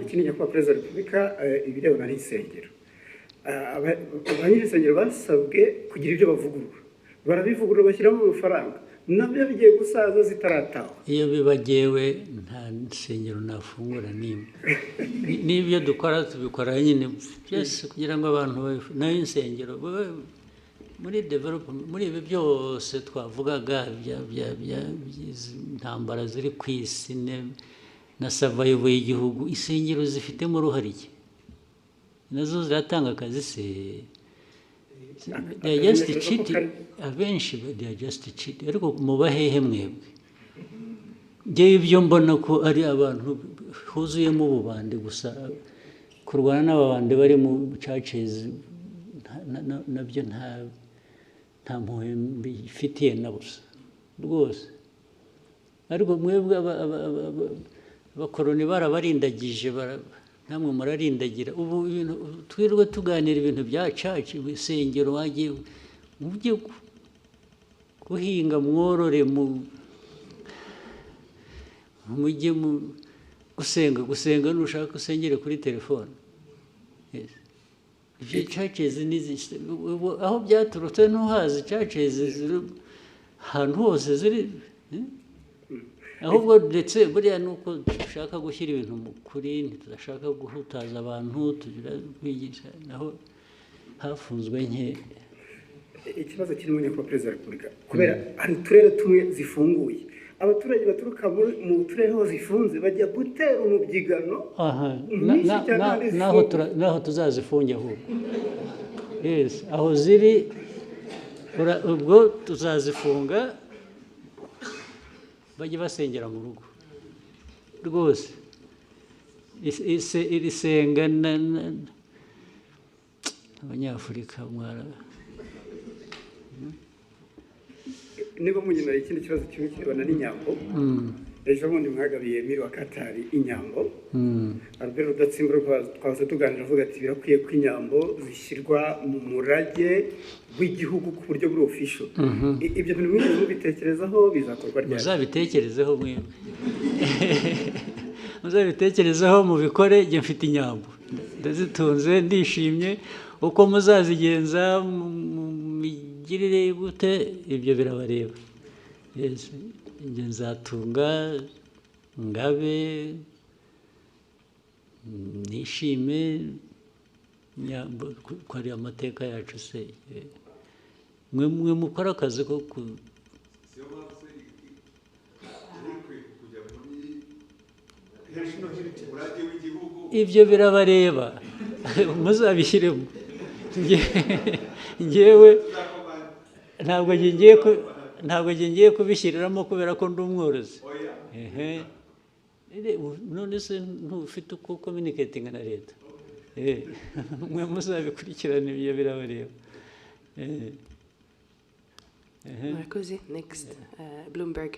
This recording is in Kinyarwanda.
Ikindi nyakubahwa Perezida wa Repubulika ibirebana n'insengero, abanyirinsengero basabwe kugira ibyo bavugurura, barabivugurura bashyiramo amafaranga, nabyo bigiye gusaza zitarataha. Iyo bibagewe nta nsengero nafungura nimwe. N'ibyo dukora tubikora nyine byose kugira ngo abantu nayo insengero muri development, muri ibi byose twavugaga intambara ziri ku isi na survival y'igihugu, insengero zifitemo uruhare iki? Nazo ziratanga akazi se? They are just cheating. Abenshi they are just cheating. Ariko mubahehe mwebwe, ngewe ibyo mbona ko ari abantu huzuyemo ububande gusa, kurwana n'ababande bari mu churches nabyo nta mpuhwe mbifitiye na busa rwose. Ariko mwebwe abakoroni barabarindagije, namwe murarindagira. Ubu ibintu twirwe tuganira ibintu bya church, ibisengero, wagiye mujye guhinga, mworore, mujye gusenga nushaka usengere kuri telefone. Ibyo churches aho byaturutse ntuhazi. Churches ziri ahantu hose ziri, ahubwo ndetse buriya nuko dushaka gushyira ibintu mu kuri, ntitudashaka guhutaza abantu, tugira kwigisha, naho hafunzwe nke. Ikibazo kirimo nyakubahwa Perezida wa Repubulika, kubera hari uturere tumwe zifunguye, abaturage baturuka mu turere aho zifunze bajya gutera umubyigano. Naho tuzazifunge ahubwo. Yes, aho ziri ubwo tuzazifunga, bajye basengera mu rugo rwose. Iri senga abanyafurika mwara. Niba munyina ikindi kibazo kimwe kirebana n'inyambo, ejo bundi mwagabiye Emile wa Katari inyambo. Albert Rudatsimburwa twaza tuganira avuga ati birakwiye ko inyambo zishyirwa mu murage w'igihugu ku buryo buri official. Ibyo bintu mwese mubitekerezaho bizakorwa ryari? Muzabitekerezeho mwebwe. Muzabitekerezaho mubikore. Njye mfite inyambo ndazitunze, ndishimye. Uko muzazigenza migirire gute, ibyo birabareba. Yes, njye nzatunga, ngabe, nishime, nyambo ko ari amateka yacu se. Mwe mukora akazi ko ibyo birabareba. Muzabishyiremo. Ngewe ntabwo ngiye kubishyiriramo kubera ko ndi umworozi. None se ntufite uko communicating na leta? Mwe muzabikurikirana, ibyo birabareba. Marcosi, next, Bloomberg.